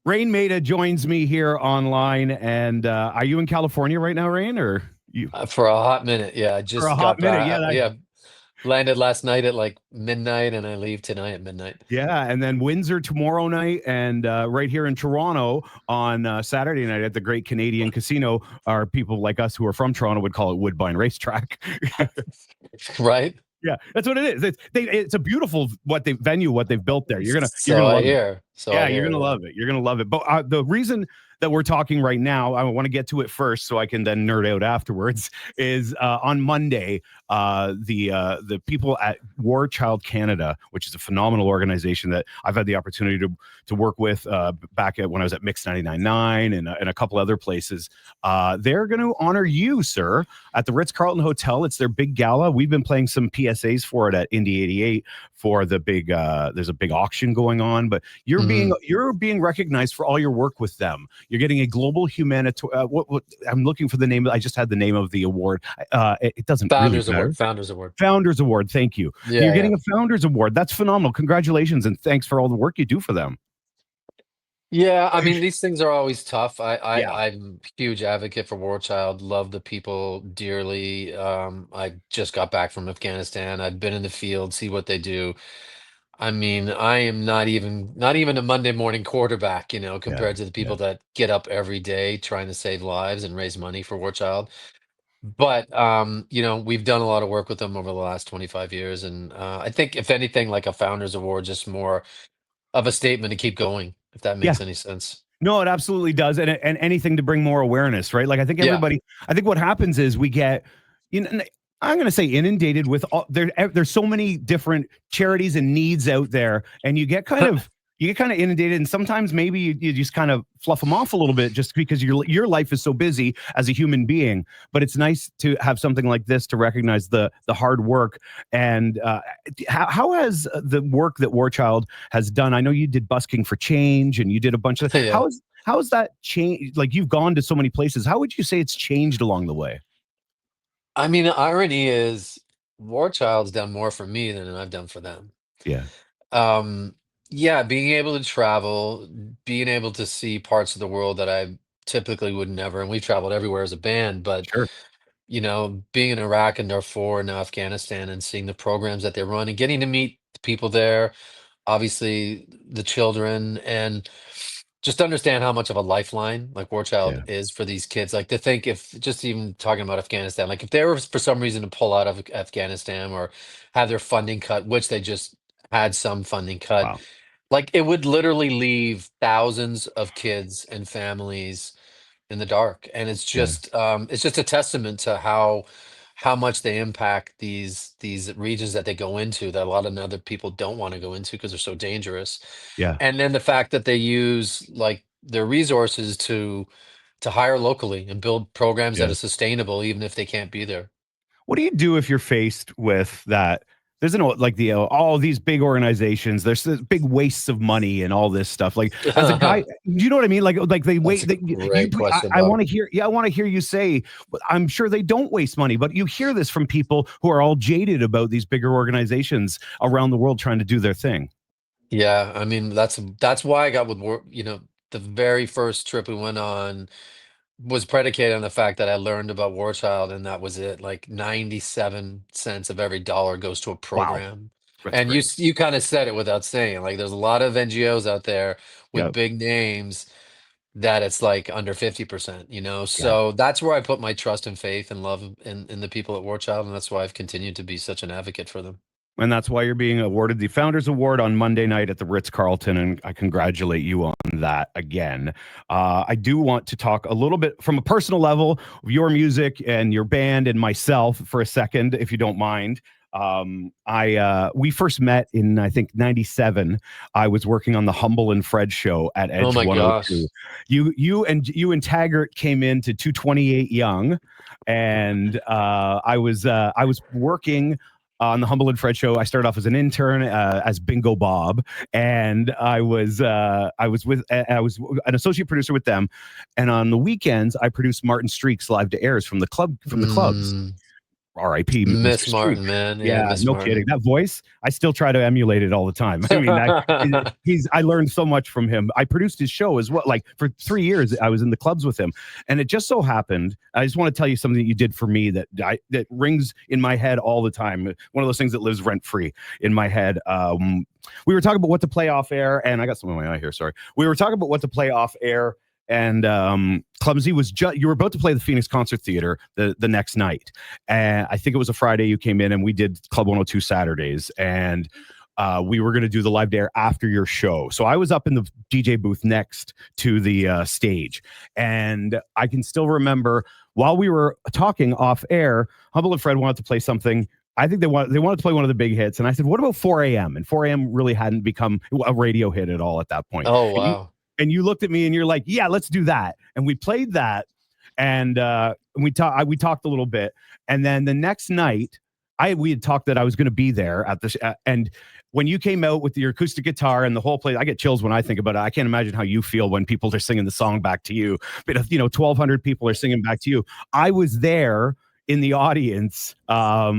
Raine Maida joins me here online. And are you in California right now, Raine, or you For a hot minute, yeah. I for a just hot got minute? back. Yeah, landed last night at like midnight, and I leave tonight at midnight. Yeah, and then Windsor tomorrow night, and right here in Toronto on Saturday night at the Great Canadian Casino. Our people like us who are from Toronto would call it Woodbine Racetrack. Right? Yeah, that's what it is. It's a beautiful what they've built there. You're So gonna I love it. hear. So Yeah, I you're hear. gonna Yeah. love it. You're gonna love it. But the reason that we're talking right now, I want to get to it first, so I can then nerd out afterwards. Is on Monday, the people at War Child Canada, which is a phenomenal organization that I've had the opportunity to work with back at when I was at Mix 99.9 and a couple other places. They're going to honor you, sir, at the Ritz-Carlton Hotel. It's their big gala. We've been playing some PSAs for it at Indie88 for the big. There's a big auction going on, but you're being recognized for all your work with them. You're getting a global humanitarian. What I'm looking for the name. I just had the name of the award. It doesn't really Founders matter. Award. Founders Award. Founders Award. Thank you. Yeah, You're yeah. getting a Founders Award. That's phenomenal. Congratulations and thanks for all the work you do for them. Yeah, I mean, these things are always tough. Yeah. I'm a huge advocate for War Child, love the people dearly. I just got back from Afghanistan. I've been in the field, see what they do. I mean, I am not even a Monday morning quarterback, Yeah. compared to the Yeah. people that get up every day trying to save lives and raise money for War Child. But we've done a lot of work with them over the last 25 years, and I think if anything, like a Founders Award, just more of a statement to keep going, if that Yeah. makes any sense. No, it absolutely does, and anything to bring more awareness, right? Like I think Yeah. everybody. I think what happens is we get, you know, I'm going to say inundated with all there's so many different charities and needs out there, and you get kind of inundated, and sometimes maybe you just kind of fluff them off a little bit just because your life is so busy as a human being. But it's nice to have something like this to recognize the hard work. And how has the work that War Child has done? I know you did busking for change, and you did a bunch of Yeah. how's that changed? Like you've gone to so many places. How would you say it's changed along the way? I mean, the irony is War Child's done more for me than I've done for them. Yeah, Um, yeah, being able to travel, being able to see parts of the world that I typically would never, and we've traveled everywhere as a band, but sure. being in Iraq and Darfur and now Afghanistan and seeing the programs that they run and getting to meet the people there, obviously the children, and just understand how much of a lifeline like War Child Yeah, is for these kids. Like to think if just even talking about Afghanistan, like if they were for some reason to pull out of Afghanistan or have their funding cut, which they just had some funding cut, wow. like it would literally leave thousands of kids and families in the dark. And Yeah. it's just a testament to how much they impact these regions that they go into that a lot of other people don't want to go into because they're so dangerous. Yeah. And then the fact that they use like their resources to hire locally and build programs that Yeah. are sustainable even if they can't be there. What do you do if you're faced with that? There's like all these big organizations. There's this big wastes of money and all this stuff. Like as a guy, you know what I mean? Like they That's wait. a You, great question, I Bob. want to hear. Yeah, I want to hear you say. I'm sure they don't waste money, but you hear this from people who are all jaded about these bigger organizations around the world trying to do their thing. Yeah, I mean that's why I got with work, the very first trip we went on was predicated on the fact that I learned about War Child and that was it. Like 97 cents of every dollar goes to a Wow, program. that's And great. you kind of said it without saying. Like there's a lot of NGOs out there with Yeah, big names that it's like under 50%, yeah. So that's where I put my trust and faith and love in the people at War Child, and that's why I've continued to be such an advocate for them. And that's why you're being awarded the Founders Award on Monday night at the Ritz-Carlton, and I congratulate you on that again. I do want to talk a little bit from a personal level of your music and your band and myself for a second, if you don't mind. We first met in I think '97. I was working on the Humble and Fred show at Oh Edge my gosh. 102. You and Taggart came into 228 Young, and I was working on the Humble and Fred show. I started off as an intern as Bingo Bob, and I was an associate producer with them. And on the weekends, I produced Martin Streaks live to airs from the clubs. Mm, R.I.P. Miss Mr. Street. Martin, man. Yeah, Yeah, Miss no kidding. Martin. That voice, I still try to emulate it all the time. I mean, I learned so much from him. I produced his show as well. Like for 3 years, I was in the clubs with him, and it just so happened. I just want to tell you something that you did for me that rings in my head all the time. One of those things that lives rent free in my head. We were talking about what to play off air, and I got some in my eye here. Sorry. We were talking about what to play off air. And Clumsy was you were about to play the Phoenix Concert Theater the next night, and I think it was a Friday. You came in and we did Club 102 Saturdays, and we were going to do the live dare after your show. So I was up in the DJ booth next to the stage, and I can still remember while we were talking off air, Humble and Fred wanted to play something. I think they wanted to play one of the big hits, and I said, "What about 4 a.m.?" And 4 a.m. really hadn't become a radio hit at all at that point. Oh, wow. And you looked at me and you're like, "Yeah, let's do that." And we played that, and we talked a little bit, and then the next night, we had talked that I was going to be there at the and when you came out with your acoustic guitar and the whole place, I get chills when I think about it. I can't imagine how you feel when people are singing the song back to you. But if 1,200 people are singing back to you, I was there in the audience. I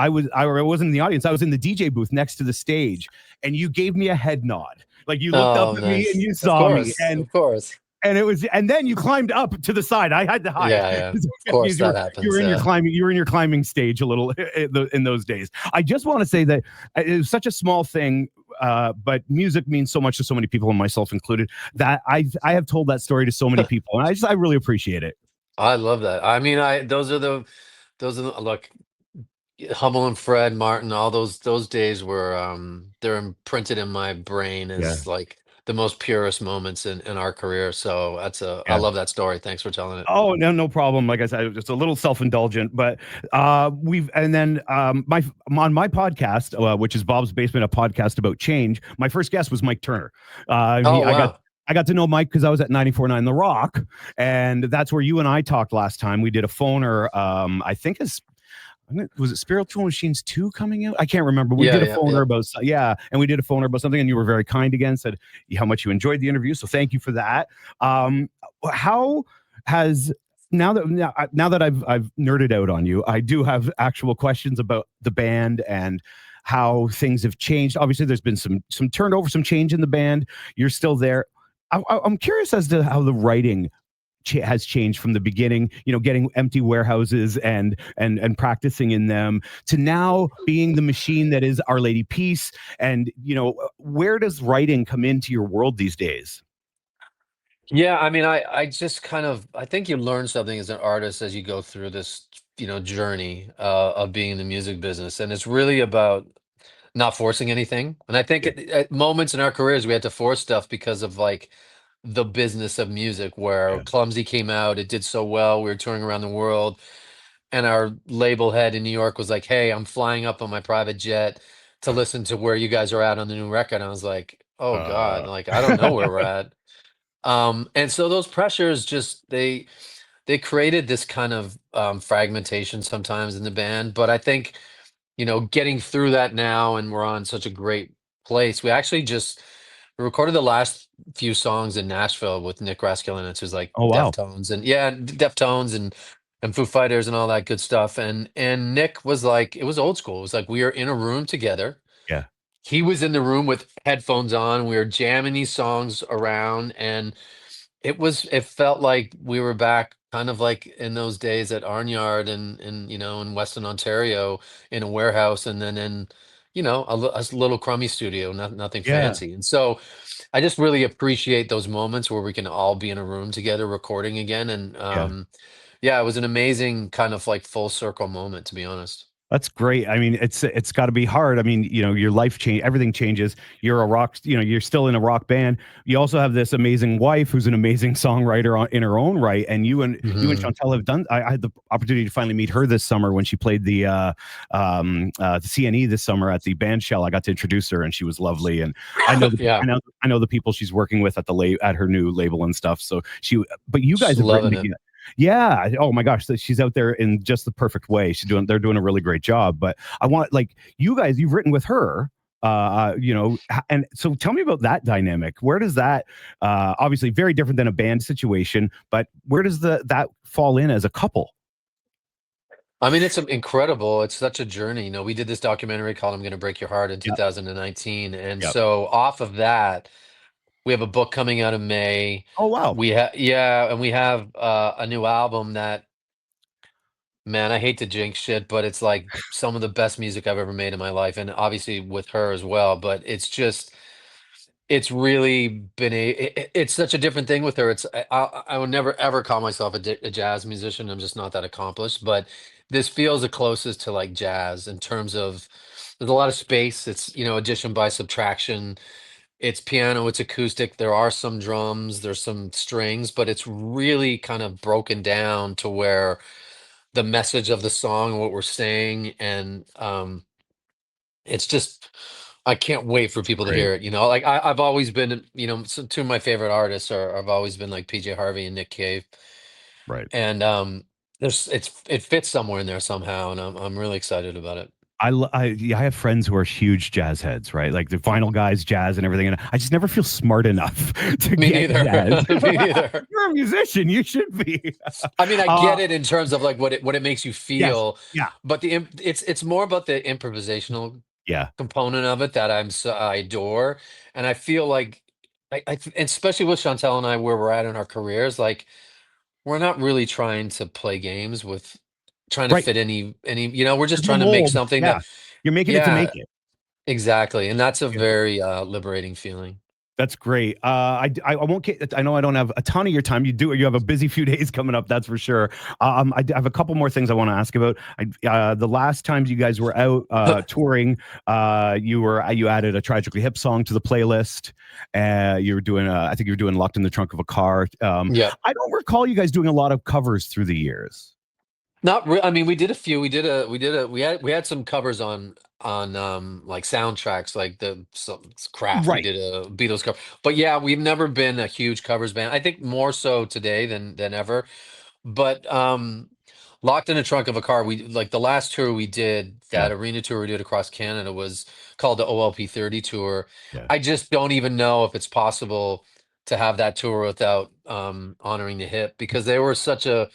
wasn't in the audience. I was in the DJ booth next to the stage, and you gave me a head nod. Like you looked up at me and you saw me, and of course, and then you climbed up to the side. I had to hide. Yeah. Of course, that happens. You were in your climbing stage a little in those days. I just want to say that it was such a small thing, but music means so much to so many people, and myself included. That I have told that story to so many people, and I really appreciate it. I love that. I mean, those are the look. Hummel and Fred Martin, all those days were they're imprinted in my brain as like the most purest moments in our career. So I love that story. Thanks for telling it. Oh, no problem. Like I said, it's a little self-indulgent, but on my podcast, which is Bob's Basement, a podcast about change, my first guest was Mike Turner. Wow. I got to know Mike because I was at 94.9 The Rock, and that's where you and I talked last time. We did a phoner. I think was it Spiritual Machines 2 coming out? I can't remember. We did a phoner about and we did a phoner about something, and you were very kind again, said how much you enjoyed the interview. So thank you for that. How has now that I've nerded out on you, I do have actual questions about the band and how things have changed. Obviously, there's been some turnover, some change in the band. You're still there. I'm curious as to how the writing has changed from the beginning, getting empty warehouses and practicing in them to now being the machine that is Our Lady Peace. And, where does writing come into your world these days? Yeah, I mean, I just I think you learn something as an artist as you go through this, journey of being in the music business. And it's really about not forcing anything. And I think at moments in our careers, we had to force stuff because of like the business of music where Clumsy came out, it did so well. We were touring around the world, and our label head in New York was like, "Hey, I'm flying up on my private jet to listen to where you guys are at on the new record." And I was like, "Oh God, like I don't know where we're at." And so those pressures just they created this kind of fragmentation sometimes in the band. But I think, getting through that now, and we're on such a great place. We actually just recorded the last few songs in Nashville with Nick Raskulinecz, who's like Oh, wow. Deftones and Deftones and Foo Fighters and all that good stuff. And Nick was like, it was old school. It was like we were in a room together. Yeah. He was in the room with headphones on. We were jamming these songs around, and it felt like we were back kind of like in those days at Arnyard and in Western Ontario in a warehouse, and then in a little crummy studio, nothing Yeah. fancy. And so I just really appreciate those moments where we can all be in a room together recording again. And it was an amazing kind of like full circle moment, to be honest. That's great. I mean, it's got to be hard. I mean, your life change, everything changes. You're a rock, you're still in a rock band. You also have this amazing wife who's an amazing songwriter in her own right. And you and Chantal have done. I had the opportunity to finally meet her this summer when she played the CNE this summer at the band shell. I got to introduce her, and she was lovely. And I know, I know the people she's working with at her new label and stuff. So but you guys have written together. Yeah. Oh my gosh. She's out there in just the perfect way. They're doing a really great job. But I want, like, you guys, you've written with her, and so tell me about that dynamic. Where does that, obviously very different than a band situation, but where does that fall in as a couple? I mean, it's incredible. It's such a journey. We did this documentary called "I'm Gonna Break Your Heart" in Yep. 2019, and Yep. so off of that, we have a book coming out in May. Oh wow. And we have a new album that, man, I hate to jinx shit, but it's like some of the best music I've ever made in my life, and obviously with her as well. But it's really been it's such a different thing with her. I would never ever call myself a jazz musician. I'm just not that accomplished. But this feels the closest to like jazz in terms of there's a lot of space. It's addition by subtraction. It's piano, it's acoustic. There are some drums, there's some strings, but it's really kind of broken down to where the message of the song, what we're saying, and it's just I can't wait for people to Great. hear it. Like I've always been, two of my favorite artists are have always been like PJ Harvey and Nick Cave, Right. and it fits somewhere in there somehow, and I'm really excited about it. Yeah, I have friends who are huge jazz heads, right? Like the Vinyl Guys, jazz, and everything. And I just never feel smart enough to Me get jazz. neither. Me neither. You're a musician. You should be. I mean, I Uh, get it in terms of like what it makes you yes. feel, Yeah. but it's more about the improvisational Yeah. component of it that I adore, and I feel like and especially with Chantel and I, where we're at in our careers, like we're not really trying to play games with trying to Right. fit any. We're just There's no trying to make mold. something Yeah. that, You're making it to make yeah, it. exactly, and that's a Yeah. very liberating feeling. That's great. I won't get. I know I don't have a ton of your time. You have a busy few days coming up. That's for sure. I have a couple more things I want to ask about. The last times you guys were out touring, you added a Tragically Hip song to the playlist. You were doing. I think you were doing "Locked in the Trunk of a Car." Yeah. I don't recall you guys doing a lot of covers through the years. Not I mean, we did a few. We had some covers on like soundtracks, like some Craft. We Right. did a Beatles cover, but yeah, we've never been a huge covers band. I think more so today than ever. But Locked in the Trunk of a Car, we like the last tour we did, Yeah. that arena tour we did across Canada, was called the OLP 30 tour. Yeah. I just don't even know if it's possible to have that tour without honoring the hip, because they were such a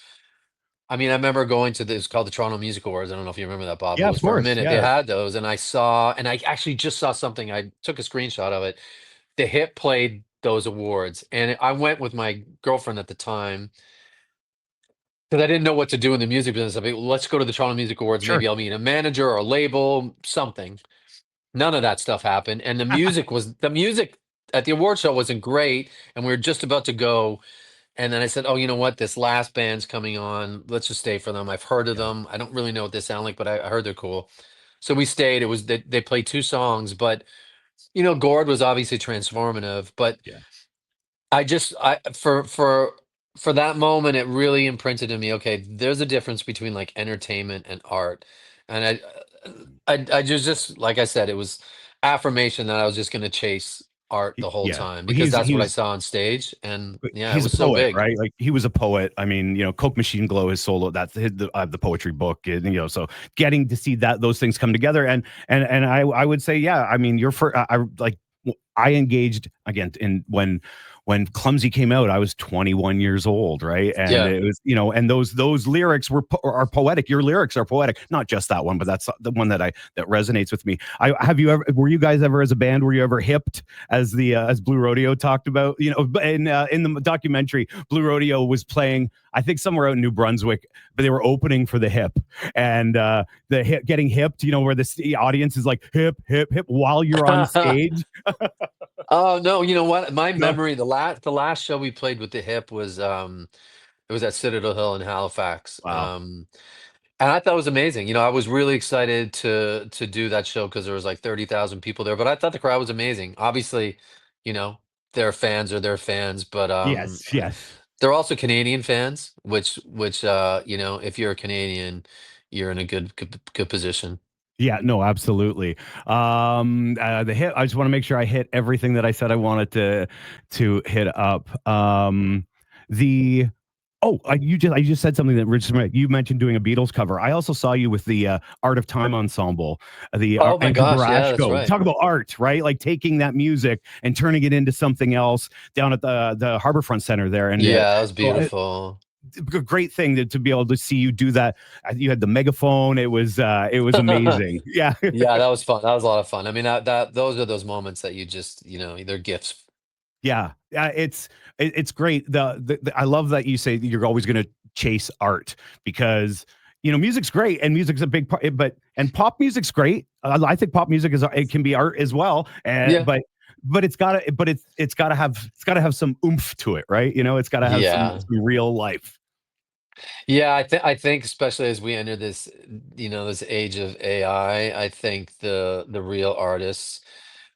I mean, I remember going to this called the Toronto Music Awards. I don't know if you remember that, Bob. It Yeah. was Of for a course. minute. They Yeah. had those, and I actually just saw something. I took a screenshot of it. The Hit played those awards, and I went with my girlfriend at the time because I didn't know what to do in the music business. I mean, let's go to the Toronto Music Awards. Sure. Maybe I'll meet a manager or a label, something. None of that stuff happened, and the music at the award show wasn't great, and we were just about to go. And then I said, "Oh, you know what? This last band's coming on. Let's just stay for them. I've heard of Yeah. them. I don't really know what they sound like, but I heard they're cool." So we stayed. It was they played two songs, but Gord was obviously transformative. But Yeah. I just I for that moment, it really imprinted in me. Okay, there's a difference between like entertainment and art, and I just like I said, it was affirmation that I was just going to chase art the whole Yeah. time because that's He what I was. saw on stage, and yeah, it He's a was so poet, big. right? Like he was a poet. I mean, Coke Machine Glow, his solo, that's the poetry book, and, so getting to see those things come together, and I would say, yeah, I mean, your first, I engaged again in when Clumsy came out. I was 21 years old, right? And Yeah. it was, and those lyrics are poetic. Your lyrics are poetic, not just that one, but that's the one that resonates with me. Were you guys ever, as a band, were you ever hipped, as as Blue Rodeo talked about? In the documentary, Blue Rodeo was playing, I think, somewhere out in New Brunswick, but they were opening for the Hip, and the hip, getting hipped, where the audience is like hip, hip, hip while you're on stage. Oh no, you know what? My No, memory, the last show we played with the Hip was it was at Citadel Hill in Halifax. wow. And I thought it was amazing. I was really excited to do that show because there was like 30,000 people there, but I thought the crowd was amazing. Obviously, you know, their fans are their fans, but Yes, yes. they're also Canadian fans, which if you're a Canadian, you're in a good position. Yeah, no, absolutely. The hit. I just want to make sure I hit everything that I said I wanted to hit up. The I just said something that Rich. You mentioned doing a Beatles cover. I also saw you with the Art of Time ensemble, the Oh my Anchor gosh, yeah, that's Barashko. right. Talk about art, right? Like taking that music and turning it into something else down at the Harborfront Center there. And Yeah, that was so beautiful. a great thing to be able to see you do that. You had the megaphone. It was amazing. Yeah. Yeah, that was fun. That was a lot of fun. I mean, that those are those moments that you just, they're gifts. Yeah, it's great. I love that you say that you're always going to chase art because music's great and music's a big part, and pop music's great. I think pop music it can be art as well, and Yeah. but it's got to have some oomph to it, right? It's got to have Yeah. some real life. Yeah, I think especially as we enter this, this age of AI, I think the real artists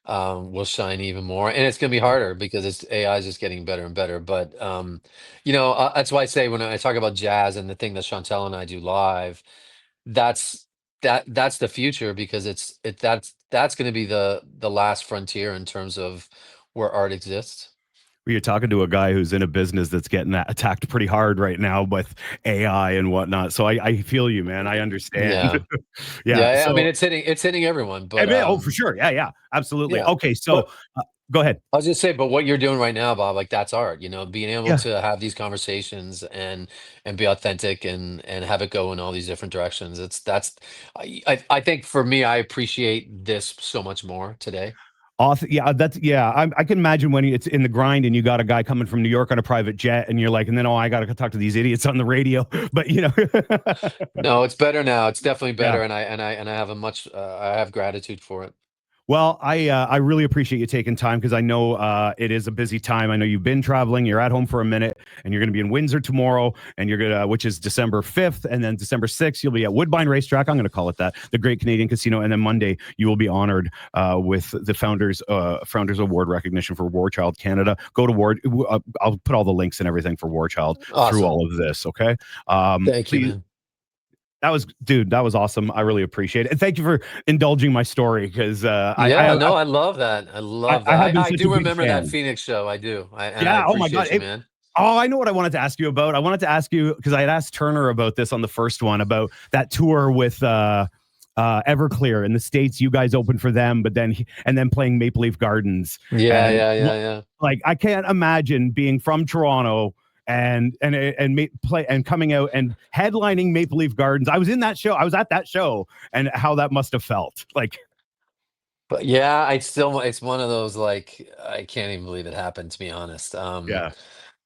will shine even more, and it's going to be harder because AI is just getting better and better. But that's why I say when I talk about jazz and the thing that Chantel and I do live, that's that's the future because that's going to be the last frontier in terms of where art exists. You're talking to a guy who's in a business that's getting attacked pretty hard right now with AI and whatnot. So I feel you, man. I understand. Yeah, Yeah. yeah. I mean, So, it's hitting everyone, I but mean, oh, for sure. Yeah, yeah, absolutely. yeah. Okay, so But go ahead. I was just saying, but what you're doing right now, Bob, like that's art, being able Yeah. to have these conversations and be authentic and have it go in all these different directions. I think for me, I appreciate this so much more today. Yeah, I can imagine when it's in the grind and you got a guy coming from New York on a private jet, and you're like, and then I got to talk to these idiots on the radio. But No, it's better now. It's definitely yeah. better, and I have I have gratitude for it. Well, I really appreciate you taking time because I know it is a busy time. I know you've been traveling. You're at home for a minute, and you're going to be in Windsor tomorrow, and which is December 5th, and then December 6th you'll be at Woodbine Racetrack. I'm going to call it that, the Great Canadian Casino, and then Monday you will be honored with the Founders Award recognition for War Child Canada. Go to War. I'll put all the links and everything for War Child through Awesome. all of this. Okay. Thank you, Please. man. That was awesome. I really appreciate it. And thank you for indulging my story because Yeah, no, I love that. I love I that. have been I such a do big remember that fan. Phoenix show. I do. And I Yeah. Oh my God. appreciate you, man. Oh, I know what I wanted to ask you about. I wanted to ask you because I had asked Turner about this on the first one about that tour with Everclear in the States. You guys opened for them, but then playing Maple Leaf Gardens. Yeah, And yeah, yeah, yeah. like I can't imagine being from Toronto and play and coming out and headlining Maple Leaf Gardens. I was in that show. I was at that show, and how that must have felt. Like, But yeah, it's one of those like I can't even believe it happened, to be honest. yeah.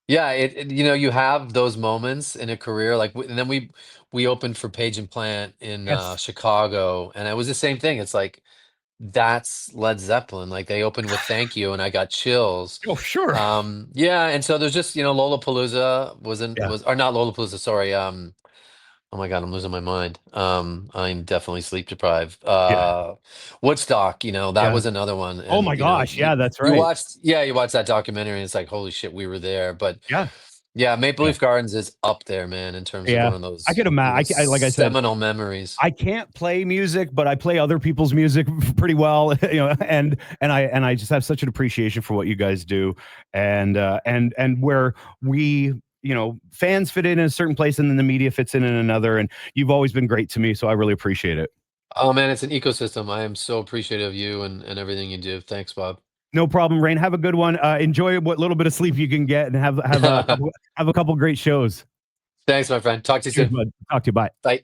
Yeah, you have those moments in a career like and then we opened for Page and Plant in Yes. Chicago, and it was the same thing. It's like that's Led Zeppelin. Like they opened with Thank You and I got chills. Oh, sure. Yeah, and so there's just, Lollapalooza Yeah. was or not Lollapalooza, sorry. Oh my God, I'm losing my mind. I'm definitely sleep deprived. Yeah. Woodstock, that Yeah. was another one. Oh my And gosh. Yeah, that's right. you watched that documentary and it's like, holy shit, we were there. But Yeah. yeah, Maple Yeah. Leaf Gardens is up there, man, in terms of Yeah. one of I those, could imagine. Like I said, seminal memories. I can't play music, but I play other people's music pretty well, and I just have such an appreciation for what you guys do, and where we, fans fit in a certain place, and then the media fits in another, and you've always been great to me, so I really appreciate it. Oh man, it's an ecosystem. I am so appreciative of you and everything you do. Thanks, Bob. No problem, Rain. Have a good one. Enjoy what little bit of sleep you can get, and have a couple great shows. Thanks, my friend. Talk to you Cheers, soon. bud. Talk to you. Bye. Bye.